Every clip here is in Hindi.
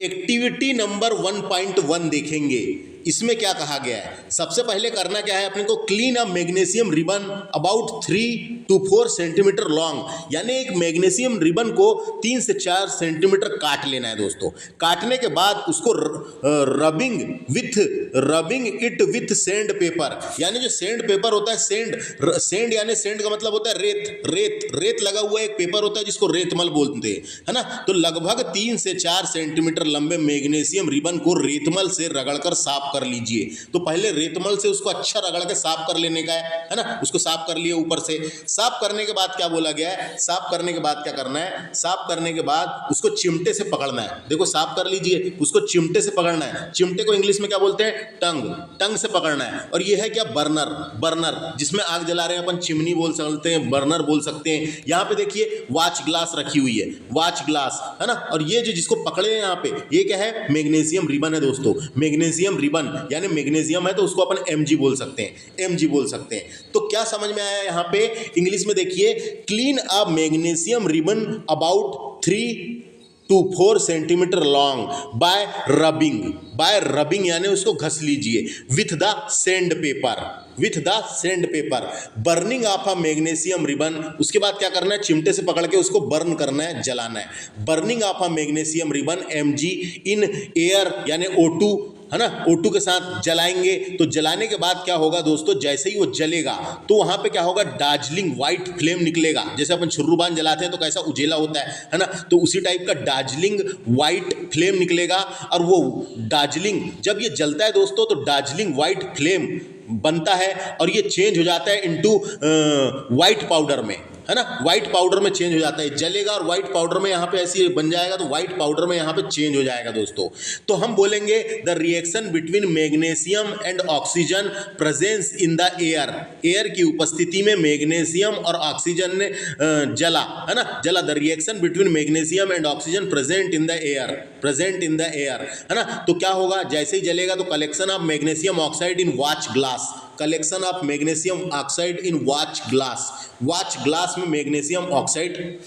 एक्टिविटी नंबर 1.1 देखेंगे। इसमें क्या कहा गया है, सबसे पहले करना क्या है अपने को, clean a magnesium ribbon about 3 to 4 centimetre long, यानी एक मैग्नीशियम रिबन को 3 से 4 सेंटीमीटर काट लेना है दोस्तों। काटने के बाद उसको rubbing it with sand paper, यानी जो सैंड पेपर होता है, सैंड यानी सैंड का मतलब होता है रेत लगा हुआ एक पेपर होता है जिसको रेतमल बोलते हैं, है ना। तो लगभग 3 से 4 सेंटीमीटर लंबे मैग्नीशियम रिबन को रेतमल से रगड़कर साफ कर लीजिए। तो पहले रेतमल से उसको अच्छा रगड़ के साफ कर लेने का है ना। उसको साफ कर लिए ऊपर से। साफ करने के बाद क्या बोला गया है, साफ करने के बाद क्या करना है, साफ करने के बाद उसको चिमटे से पकड़ना है। देखो साफ कर लीजिए, उसको चिमटे से पकड़ना है। चिमटे को इंग्लिश में क्या बोलते हैं, टंग से पकड़ना है। और ये है क्या, बर्नर जिसमें आग जला रहे हैं अपन, चिमनी बोल सकते हैं, बर्नर बोल सकते हैं। यहाँ पे देखिए वॉच ग्लास रखी हुई है, वॉच ग्लास, है ना। और ये जो जिसको पकड़े हैं यहाँ पे, ये क्या है, मैग्नीशियम रिबन है दोस्तों। मैग्नीशियम रिबन यानी मैग्नीशियम है तो उसको अपन एमजी बोल सकते हैं, तो क्या समझ में आया यहाँ पे, इंग्लिश में देखिए, clean a magnesium ribbon about 3 to 4 centimetre long bye rubbing यानी उसको घस लीजिए, with the sand paper, burning of a magnesium ribbon. उसके बाद क्या करना है, चिमटे से पकड़ के उसको बर्न करना है, जलाना है। Burning of a magnesium ribbon mg in air यानी O2, है ना, O2 के साथ जलाएंगे। तो जलाने के बाद क्या होगा दोस्तों, जैसे ही वो जलेगा तो वहां पे क्या होगा, दार्जिलिंग व्हाइट फ्लेम निकलेगा। जैसे अपन छुर्रुबान जलाते हैं तो कैसा उजेला होता है ना, तो उसी टाइप का दार्जिलिंग व्हाइट फ्लेम निकलेगा। और वो दार्जिलिंग जब ये जलता है दोस्तों, तो दार्जिलिंग व्हाइट फ्लेम बनता है और ये चेंज हो जाता है इनटू व्हाइट पाउडर में, है ना। व्हाइट पाउडर में चेंज हो जाता है, जलेगा और व्हाइट पाउडर में यहाँ पे ऐसी बन जाएगा, तो व्हाइट पाउडर में यहाँ पे चेंज हो जाएगा दोस्तों। तो हम बोलेंगे the reaction between magnesium and oxygen presence in the air की उपस्थिति में मैग्नीशियम और ऑक्सीजन ने जला, है ना, जला। The reaction between magnesium and oxygen present in the air, है ना। तो क्या होगा, जैसे ही जलेगा तो collection of magnesium oxide in watch glass में मैग्नीशियम ऑक्साइड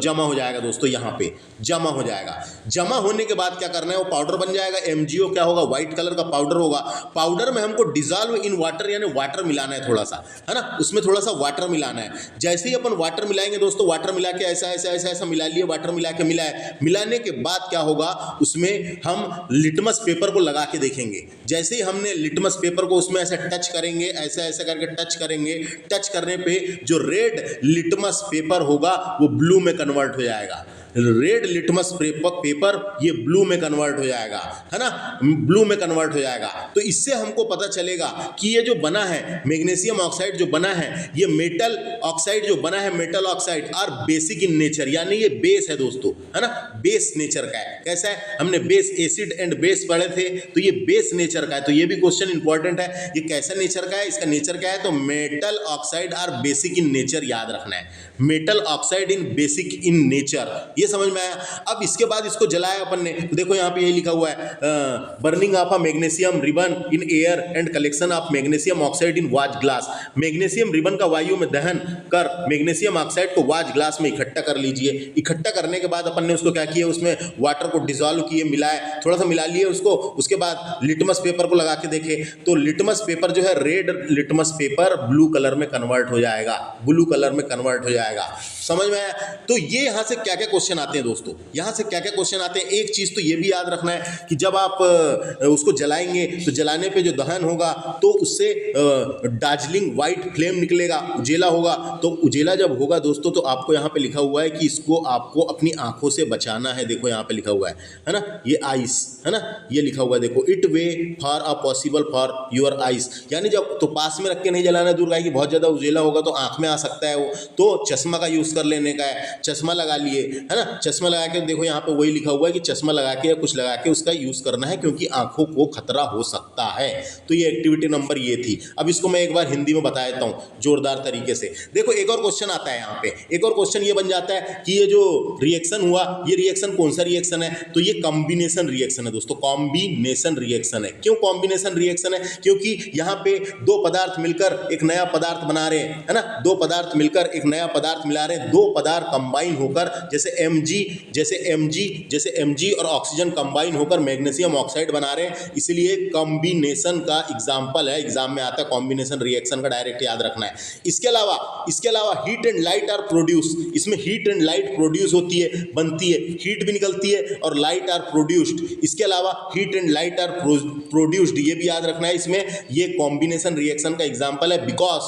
जमा हो जाएगा दोस्तों। यहाँ पे जमा हो जाएगा। जमा होने के बाद क्या करना है, वो पाउडर बन जाएगा। MgO क्या होगा, व्हाइट कलर का पाउडर होगा। पाउडर में हमको डिजॉल्व इन वाटर यानी वाटर मिलाना है थोड़ा सा, है ना, उसमें थोड़ा सा वाटर मिलाना है। जैसे ही अपन वाटर मिलाएंगे दोस्तों, वाटर मिला के ऐसा मिला लिए, वाटर मिला के मिलाने के बाद क्या होगा, उसमें हम लिटमस पेपर को लगा के देखेंगे। जैसे ही हमने लिटमस पेपर को उसमें ऐसे टच करेंगे, ऐसा करके टच करेंगे, टच करने पे जो रेड लिटमस पेपर होगा वो ब्लू में कन्वर्ट हो जाएगा। रेड लिटमस पेपर ये ब्लू में कन्वर्ट हो जाएगा, है ना, ब्लू में कन्वर्ट हो जाएगा। तो इससे हमको पता चलेगा कि ये जो बना है मैग्नीशियम ऑक्साइड जो बना है, ये मेटल ऑक्साइड जो बना है, metal oxide are basic in nature, यानी ये बेस है दोस्तों, है ना, बेस नेचर का है। कैसा है, हमने बेस, एसिड एंड बेस पढ़े थे, तो ये बेस नेचर का है। तो ये भी क्वेश्चन इंपॉर्टेंट है, ये कैसा नेचर का है, इसका नेचर क्या है, तो metal oxide are basic in nature, याद रखना है, metal oxide in basic in nature. ये समझ में आया। अब इसके बाद इसको जलाया अपन ने, तो देखो यहाँ पे ये लिखा हुआ है, burning of a magnesium ribbon in air and collection of magnesium oxide in watch glass. Magnesium ribbon का वायु में दहन कर मैग्नीशियम ऑक्साइड को वॉच ग्लास में इकट्ठा कर लीजिए। इकट्ठा करने के बाद अपन ने उसको क्या किया, उसमें वाटर को डिसॉल्व किए, मिलाए, थोड़ा सा मिला लिए उसको। उसके बाद लिटमस पेपर को लगा के देखे, तो लिटमस पेपर जो है, red litmus paper blue colour में कन्वर्ट हो जाएगा, समझ में आया। तो ये यहाँ से क्या क्या क्वेश्चन आते हैं दोस्तों, यहाँ से क्या क्या क्वेश्चन आते हैं। एक चीज़ तो ये भी याद रखना है कि जब आप उसको जलाएंगे तो जलाने पे जो दहन होगा तो उससे दार्जिलिंग व्हाइट फ्लेम निकलेगा, उजेला होगा। तो उजेला जब होगा दोस्तों, तो आपको यहाँ पे लिखा हुआ है कि इसको आपको अपनी आंखों से बचाना है। देखो यहाँ पे लिखा हुआ है ना, ये आइस, है ना, ये लिखा हुआ है देखो, it way for a possible for your eyes, यानी जब तो पास में रख के नहीं जलाना, दूर का, बहुत ज़्यादा उजेला होगा तो आँख में आ सकता है वो, तो चश्मा का यूज़ कर लेने का है। चश्मा लगा लिए, है ना, चश्मा लगा के देखो यहाँ पे वही लिखा हुआ है कि चश्मा लगा के या कुछ लगा के उसका यूज़ करना है, क्योंकि आंखों को खतरा हो सकता है। तो ये एक्टिविटी नंबर ये थी। अब इसको मैं एक बार हिंदी में बता देता हूँ जोरदार तरीके से। देखो एक और क्वेश्चन आता है यहाँ पे, एक और क्वेश्चन ये बन जाता है कि ये जो रिएक्शन हुआ, ये रिएक्शन कौन सा रिएक्शन है, तो ये कॉम्बिनेशन रिएक्शन है दोस्तों, कॉम्बिनेशन रिएक्शन है। क्यों कॉम्बिनेशन रिएक्शन है, क्योंकि यहाँ पे दो पदार्थ मिलकर एक नया पदार्थ बना रहे हैं, है ना, दो पदार्थ मिलकर एक नया पदार्थ मिला रहे हैं, दो पदार्थ कंबाइन होकर, जैसे जैसे Mg और ऑक्सीजन कंबाइन होकर मैग्नीशियम ऑक्साइड बना रहे हैं, इसलिए कॉम्बिनेशन का एग्जाम्पल है, एग्जाम में आता है कॉम्बिनेशन रिएक्शन का, डायरेक्ट याद रखना है। इसके अलावा heat and light are produce, इसमें हीट एंड लाइट प्रोड्यूस होती है, बनती है, हीट भी निकलती है और लाइट आर प्रोड्यूस्ड। इसके अलावा heat and light are produced, ये भी याद रखना है, इसमें ये कॉम्बिनेशन रिएक्शन का एग्जाम्पल है। बिकॉज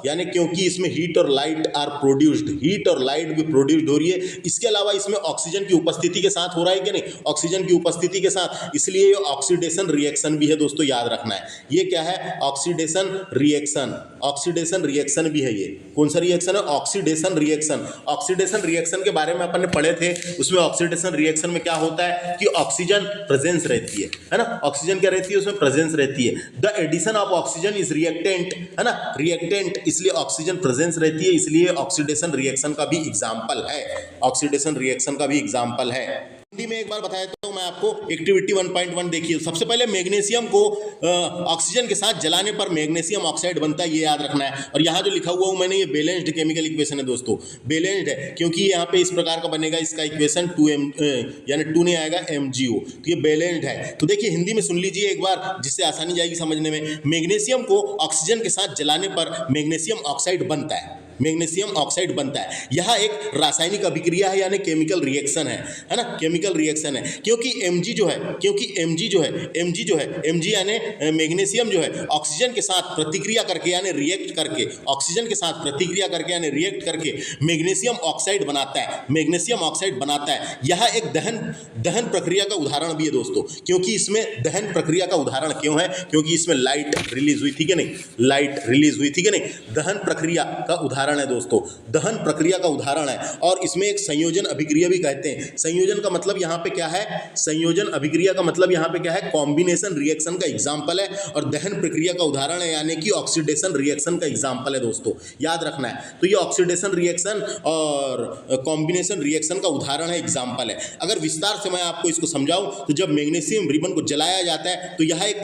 यानी क्योंकि इसमें हीट और लाइट आर प्रोड्यूस्ड, हीट और लाइट भी प्रोड्यूस्ड हो रही है। इसके अलावा इसमें ऑक्सीजन की उपस्थिति के साथ हो रहा है कि नहीं, ऑक्सीजन की उपस्थिति के साथ, इसलिए ये ऑक्सीडेशन रिएक्शन भी है दोस्तों, याद रखना है। ये क्या है? ऑक्सीडेशन रिएक्शन भी है। ये कौन सा रिएक्शन है? Oxidation reaction. ऑक्सीडेशन रिएक्शन के बारे में अपन ने पढ़े थे, उसमें ऑक्सीडेशन रिएक्शन में क्या होता है कि ऑक्सीजन प्रेजेंस रहती है ना, ऑक्सीजन क्या रहती है, उसमें प्रेजेंस रहती है। The addition of oxygen is reactant, है ना, रिएक्टेंट, इसलिए ऑक्सीजन प्रेजेंस रहती है, इसलिए ऑक्सीडेशन रिएक्शन का भी एग्जाम्पल है, ऑक्सीडेशन रिएक्शन का भी एग्जाम्पल है। हिंदी में एक बार बताया तो मैं आपको एक्टिविटी 1.1 देखिए। सबसे पहले मैग्नीशियम को ऑक्सीजन के साथ जलाने पर मैग्नीशियम ऑक्साइड बनता है, ये याद रखना है। और यहाँ जो लिखा हुआ हूँ मैंने, ये बैलेंस्ड केमिकल इक्वेशन है दोस्तों, बैलेंस्ड है क्योंकि यहाँ पे इस प्रकार का बनेगा, इसका इक्वेशन 2m यानी 2 नहीं आएगा, MgO, तो ये बैलेंस्ड है। तो देखिए हिंदी में सुन लीजिए एक बार, जिससे आसानी जाएगी समझने में। मैग्नीशियम को ऑक्सीजन के साथ जलाने पर मैग्नीशियम ऑक्साइड बनता है, मैग्नीशियम ऑक्साइड बनता है। यह एक रासायनिक अभिक्रिया है, यानी केमिकल रिएक्शन है ना, केमिकल रिएक्शन है। क्योंकि Mg जो है Mg यानी मैग्नीशियम जो है ऑक्सीजन के साथ प्रतिक्रिया करके यानी रिएक्ट करके, ऑक्सीजन के साथ प्रतिक्रिया करके यानी रिएक्ट करके मैग्नीशियम ऑक्साइड बनाता है, मैग्नीशियम ऑक्साइड बनाता है। यह एक दहन प्रक्रिया का उदाहरण भी है दोस्तों, क्योंकि इसमें दहन प्रक्रिया का उदाहरण क्यों है? क्योंकि इसमें लाइट रिलीज हुई थी कि नहीं, लाइट रिलीज हुई थी कि नहीं, दहन प्रक्रिया का उदाहरण है दोस्तों, दहन प्रक्रिया का उदाहरण है। और इसमें एक संयोजन अभिक्रिया भी कहते हैं। संयोजन का मतलब यहाँ पे क्या है? संयोजन अभिक्रिया का मतलब यहाँ पे क्या है? कॉम्बिनेशन रिएक्शन का एग्जाम्पल है, और दहन प्रक्रिया का उदाहरण है, यानी कि ऑक्सीडेशन रिएक्शन का एग्जाम्पल है दोस्तों, याद रखना है। तो ये ऑक्सीडेशन रिएक्शन और कॉम्बिनेशन रिएक्शन का उदाहरण है, एग्जाम्पल है। अगर विस्तार से मैं आपको इसको समझाऊं तो जब मैग्नीशियम रिबन को जलाया जाता है तो यह एक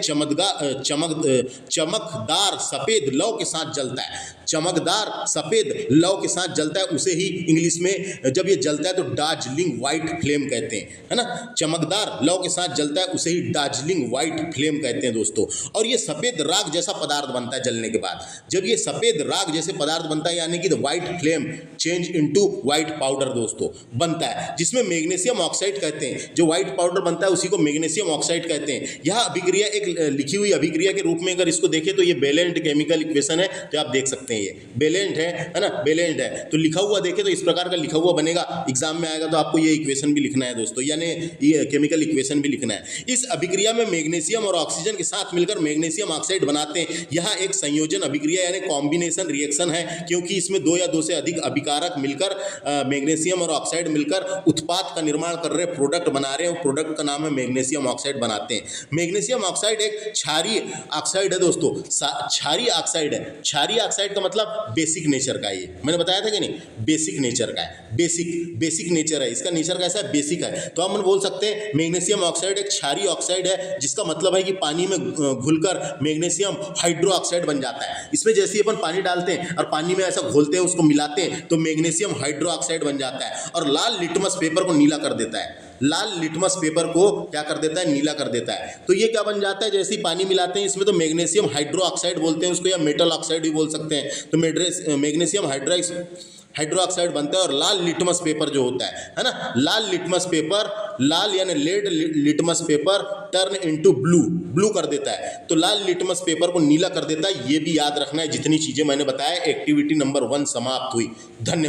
चमकदार सफेद लौ के साथ जलता है, चमकदार सफेद लौ के साथ जलता है। उसे ही इंग्लिश में जब ये जलता है तो दार्जिलिंग व्हाइट फ्लेम कहते हैं, है ना, चमकदार लौ के साथ जलता है, उसे ही दार्जिलिंग व्हाइट फ्लेम कहते हैं दोस्तों। और ये सफेद राख जैसा पदार्थ बनता है जलने के बाद। जब ये सफेद राख जैसे पदार्थ बनता है, यानी कि white flame change into white powder दोस्तों बनता है, जिसमें मैग्नीशियम ऑक्साइड कहते हैं। जो व्हाइट पाउडर बनता है उसी को मैग्नीशियम ऑक्साइड कहते हैं। यह अभिक्रिया एक लिखी हुई अभिक्रिया के रूप में अगर इसको देखें तो ये बैलेंस्ड केमिकल इक्वेशन है, तो आप देख सकते हैं ये बैलेंस्ड है ना, बैलेंस्ड है। तो लिखा हुआ देखें तो इस प्रकार का लिखा हुआ बनेगा, एग्जाम में आएगा तो आपको ये इक्वेशन भी लिखना है दोस्तों, यानी ये केमिकल इक्वेशन भी लिखना है। इस अभिक्रिया में मैग्नीशियम और ऑक्सीजन के साथ मिलकर मैग्नीशियम ऑक्साइड बनाते हैं। यह एक संयोजन अभिक्रिया यानी कॉम्बिनेशन रिएक्शन है, क्योंकि इसमें 2 या 2 से अधिक अभिकारक मिलकर मैग्नीशियम और ऑक्साइड मिलकर उत्पाद का निर्माण कर रहे, प्रोडक्ट बना रहे हैं, प्रोडक्ट का नाम है मैग्नीशियम ऑक्साइड बनाते हैं। मैग्नीशियम ऑक्साइड एक क्षारीय ऑक्साइड है दोस्तों, क्षारीय ऑक्साइड है। क्षारीय ऑक्साइड का मतलब बेसिक नेचर का, ये मैंने बताया था कि नहीं, बेसिक नेचर का है, बेसिक नेचर है इसका, नेचर कैसा है? बेसिक है। तो हम बोल सकते हैं मैग्नीशियम ऑक्साइड एक क्षारीय ऑक्साइड है, जिसका मतलब है कि पानी में घुलकर मैग्नीशियम हाइड्रो ऑक्साइड बन जाता है। इसमें जैसे ही अपन पानी डालते हैं और पानी में ऐसा घोलते हैं, उसको मिलाते हैं, तो मैग्नीशियम हाइड्रो ऑक्साइड बन जाता है और लाल लिटमस पेपर को नीला कर देता है, लाल लिटमस पेपर को क्या कर देता है? नीला कर देता है। तो ये क्या बन जाता है? जैसे ही पानी मिलाते हैं इसमें, तो मैग्नीशियम हाइड्रो ऑक्साइड बोलते हैं उसको, या मेटल ऑक्साइड भी बोल सकते हैं। तो मैग्नीशियम हाइड्रो ऑक्साइड बनता है, और लाल लिटमस पेपर जो होता है ना, लाल लिटमस पेपर, लाल यानी red litmus paper turn into blue कर देता है। तो लाल लिटमस पेपर को नीला कर देता है। ये भी याद रखना है। जितनी चीजें मैंने बताया, एक्टिविटी नंबर 1 समाप्त हुई। धन्यवाद।